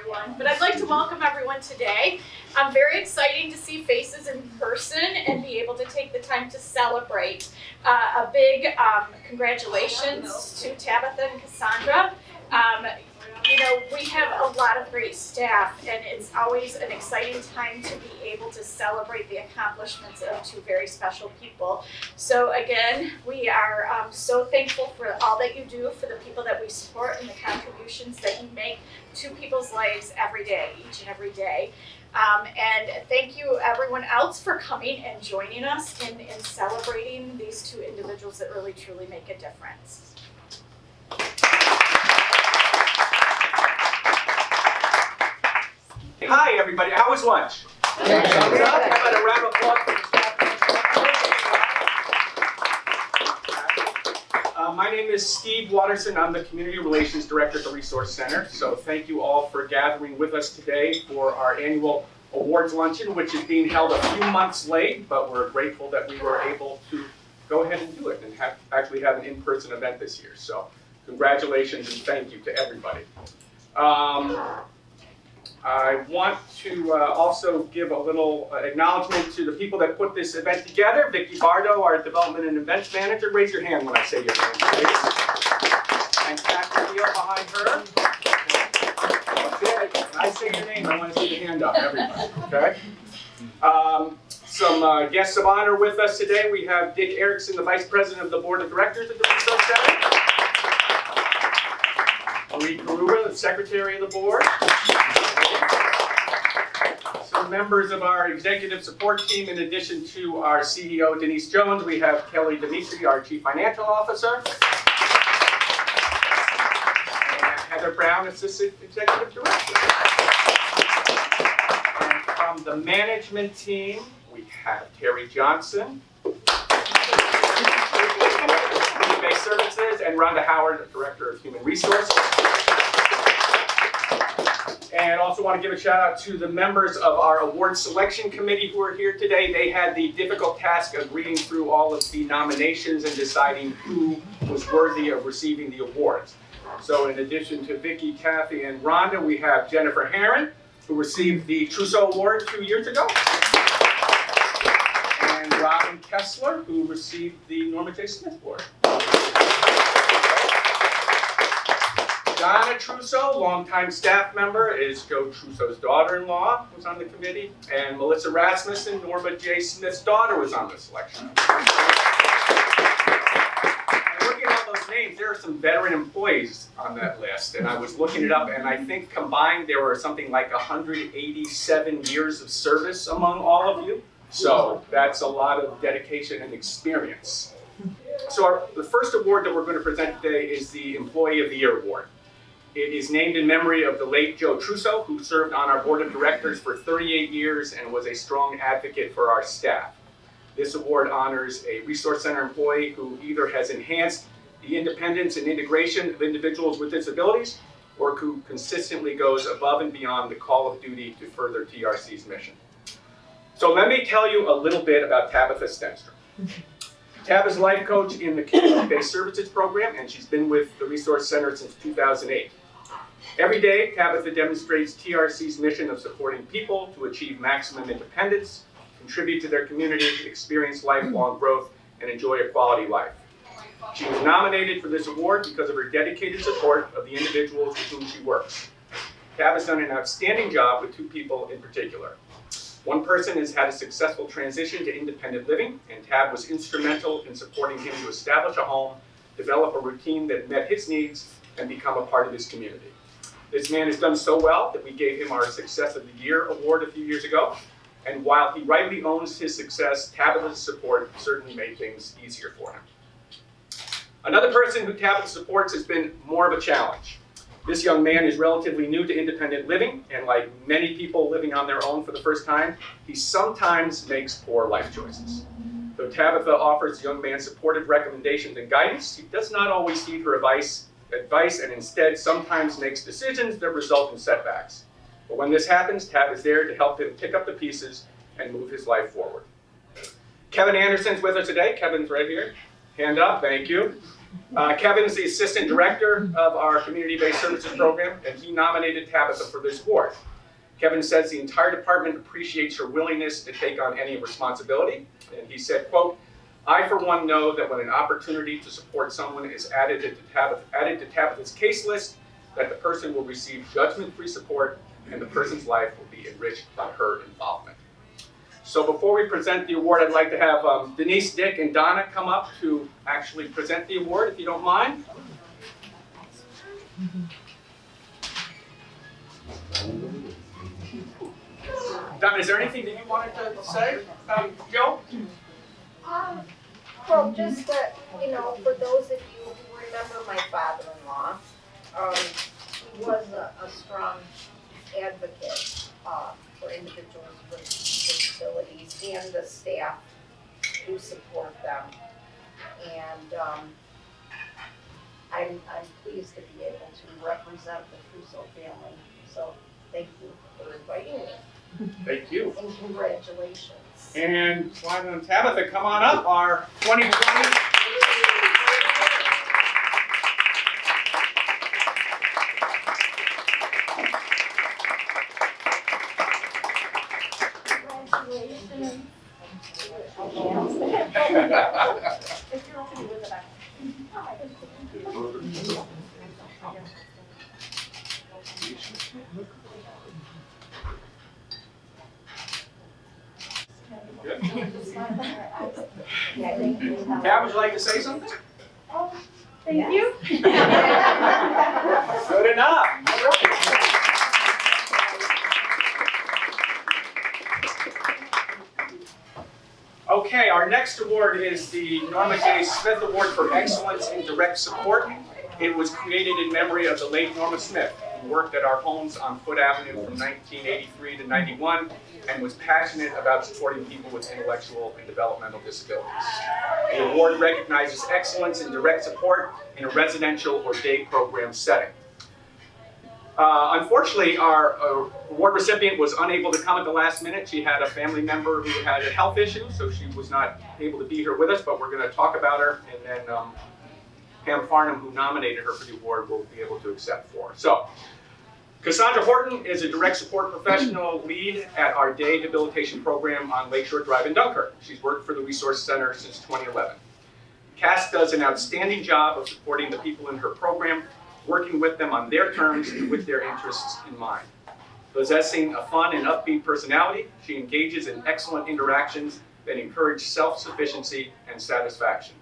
everyone, but I'd like to welcome everyone today. I'm very excited to see faces in person and be able to take the time to celebrate. A big congratulations to Tabatha and Cassaundra. We have a lot of great staff, and it's always an exciting time to be able to celebrate the accomplishments of two very special people. So again, we are so thankful for all that you do, for the people that we support, and the contributions that you make to people's lives every day, each and every day. And thank you everyone else for coming and joining us in celebrating these two individuals that really truly make a difference. Hi everybody, how was lunch? Thumbs up. How about a round of applause for the staff? My name is Steve Watterson. I'm the Community Relations Director at the Resource Center. So thank you all for gathering with us today for our annual awards luncheon, which is being held a few months late, but we're grateful that we were able to go ahead and do it and actually have an in-person event this year. So congratulations and thank you to everybody. I want to also give a little acknowledgement to the people that put this event together. Vicki Bardo, our Development and Events Manager. Raise your hand when I say your name, please. And Kathy Deal behind her. When I say your name, I want to see your hand up, everybody, okay? Some guests of honor with us today. We have Dick Erickson, the Vice President of the Board of Directors at the Resource Center. Marie Karuba, the Secretary of the Board. Some members of our executive support team, in addition to our CEO, Denise Jones, we have Kelly Dimitri, our Chief Financial Officer. And Heather Brown, Assistant Executive Director. And from the management team, we have Terry Johnson, Community-Based Services, and Rhonda Howard, Director of Human Resources. And also want to give a shout out to the members of our award selection committee who are here today. They had the difficult task of reading through all of the nominations and deciding who was worthy of receiving the awards. So in addition to Vicki, Kathy, and Rhonda, we have Jennifer Herron, who received the Trusso Award 2 years ago. And Robin Kessler, who received the Norma J. Smith Award. Donna Trusso, longtime staff member, is Joe Trusso's daughter-in-law, was on the committee, and Melissa Rasmussen, Norma J. Smith's daughter, was on the selection. And looking at all those names, there are some veteran employees on that list, and I was looking it up, and I think combined there were something like 187 years of service among all of you. So that's a lot of dedication and experience. So the first award that we're going to present today is the Employee of the Year Award. It is named in memory of the late Joe Trusso, who served on our board of directors for 38 years and was a strong advocate for our staff. This award honors a Resource Center employee who either has enhanced the independence and integration of individuals with disabilities, or who consistently goes above and beyond the call of duty to further TRC's mission. So let me tell you a little bit about Tabatha Stenstrom. Tab is a life coach in the Community-Based Services program, and she's been with the Resource Center since 2008. Every day, Tabatha demonstrates TRC's mission of supporting people to achieve maximum independence, contribute to their community, experience lifelong growth, and enjoy a quality life. She was nominated for this award because of her dedicated support of the individuals with whom she works. Tab has done an outstanding job with two people in particular. One person has had a successful transition to independent living, and Tab was instrumental in supporting him to establish a home, develop a routine that met his needs, and become a part of his community. This man has done so well that we gave him our Success of the Year award a few years ago, and while he rightly owns his success, Tabatha's support certainly made things easier for him. Another person who Tabatha supports has been more of a challenge. This young man is relatively new to independent living, and like many people living on their own for the first time, he sometimes makes poor life choices. Though Tabatha offers the young man supportive recommendations and guidance, he does not always heed her advice and instead sometimes makes decisions that result in setbacks. But when this happens, Tab is there to help him pick up the pieces and move his life forward. Kevin Anderson's with us today. Kevin's right here. Hand up, thank you. Kevin is the assistant director of our community-based services program, and he nominated Tabatha for this award. Kevin says the entire department appreciates her willingness to take on any responsibility, and he said, quote, "I for one know that when an opportunity to support someone is added to Tabatha's case list, that the person will receive judgment-free support and the person's life will be enriched by her involvement." So before we present the award, I'd like to have Denise, Dick, and Donna come up to actually present the award, if you don't mind. Donna, is there anything that you wanted to say? Joe? Well, just that, for those of you who remember my father-in-law, he was a strong advocate for individuals with disabilities and the staff who support them. And I'm pleased to be able to represent the Trusso family. So thank you for inviting me. Thank you. And congratulations. And why don't Tabatha come on up, our 2020. Good. Tab, would you like to say something? Thank you. Good enough. Okay, our next award is the Norma J. Smith Award for Excellence in Direct Support. It was created in memory of the late Norma Smith, who worked at our homes on Foote Avenue from 1983 to 91 and was passionate about supporting people with intellectual and developmental disabilities. The award recognizes excellence in direct support in a residential or day program setting. Unfortunately, our award recipient was unable to come at the last minute. She had a family member who had a health issue, so she was not able to be here with us, but we're going to talk about her, and then Pam Farnham, who nominated her for the award, will be able to accept for her. So, Cassaundra Horton is a direct support professional lead at our day debilitation program on Lakeshore Drive in Dunkirk. She's worked for the Resource Center since 2011. Cass does an outstanding job of supporting the people in her program, working with them on their terms and with their interests in mind. Possessing a fun and upbeat personality, she engages in excellent interactions that encourage self-sufficiency and satisfaction.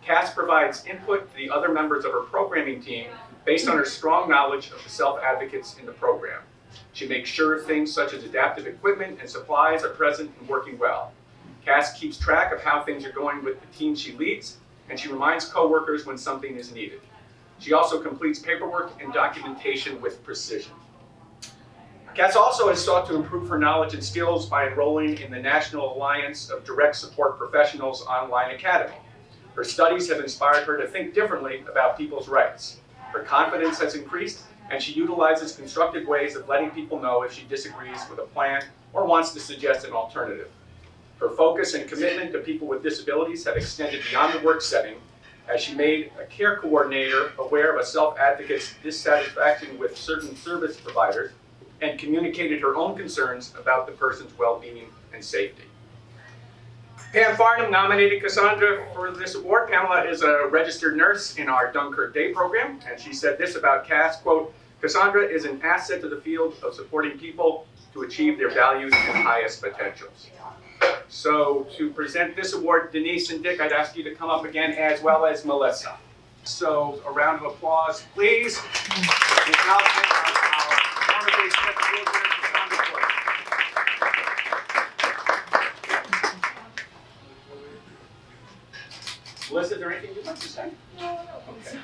Cass provides input to the other members of her programming team based on her strong knowledge of the self-advocates in the program. She makes sure things such as adaptive equipment and supplies are present and working well. Cass keeps track of how things are going with the team she leads, and she reminds coworkers when something is needed. She also completes paperwork and documentation with precision. Cass also has sought to improve her knowledge and skills by enrolling in the National Alliance of Direct Support Professionals Online Academy. Her studies have inspired her to think differently about people's rights. Her confidence has increased, and she utilizes constructive ways of letting people know if she disagrees with a plan or wants to suggest an alternative. Her focus and commitment to people with disabilities have extended beyond the work setting, as she made a care coordinator aware of a self-advocate's dissatisfaction with certain service providers and communicated her own concerns about the person's well-being and safety. Pam Farnham nominated Cassaundra for this award. Pamela is a registered nurse in our Dunkirk Day program, and she said this about Cass, quote, "Cassaundra is an asset to the field of supporting people to achieve their values and highest potentials." So to present this award, Denise and Dick, I'd ask you to come up again, as well as Melissa. So a round of applause, please. The acknowledgement of our Norma J. Smith Award winner, Cassaundra Horton. Melissa, is there anything you'd like to say? No. Okay.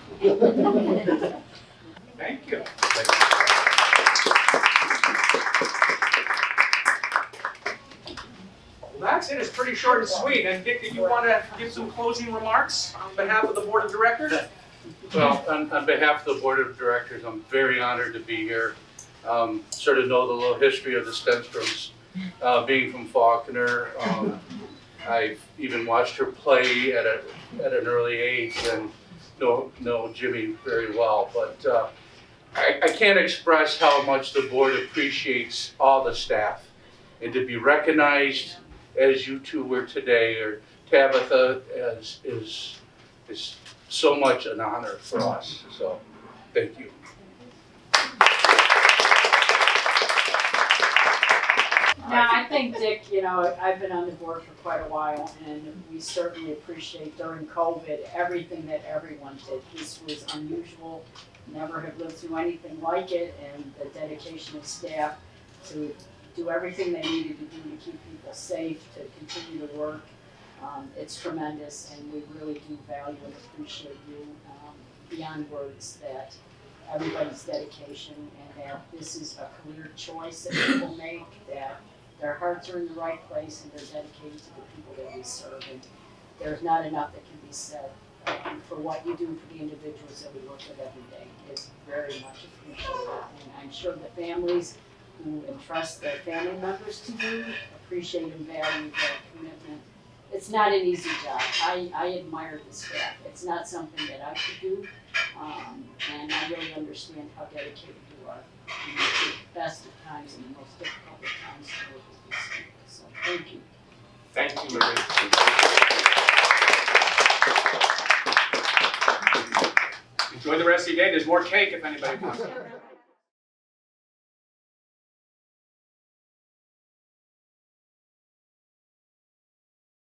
Thank you. Well, that's it. It's pretty short and sweet. And Dick, did you want to give some closing remarks on behalf of the Board of Directors? Well, on behalf of the Board of Directors, I'm very honored to be here. Sort of know the little history of the Stenstroms, being from Faulkner. I've even watched her play at an early age, and know Jimmy very well, but I can't express how much the board appreciates all the staff. And to be recognized as you two were today, or Tabatha, is so much an honor for us. So, thank you. Now, I think, Dick, I've been on the board for quite a while, and we certainly appreciate during COVID everything that everyone did. This was unusual, never have lived through anything like it, and the dedication of staff to do everything they needed to do to keep people safe, to continue to work. It's tremendous, and we really do value and appreciate you beyond words, that everybody's dedication, and that this is a career choice that people make, that their hearts are in the right place and they're dedicated to the people that we serve. And there's not enough that can be said for what you do for the individuals that we work with every day. It's very much appreciated. And I'm sure the families who entrust their family members to you appreciate and value that commitment. It's not an easy job. I admire the staff. It's not something that I could do, and I really understand how dedicated you are. You make the best of times and the most difficult of times to work with these people. So thank you. Thank you, Marie. Enjoy the rest of your day. There's more cake if anybody wants.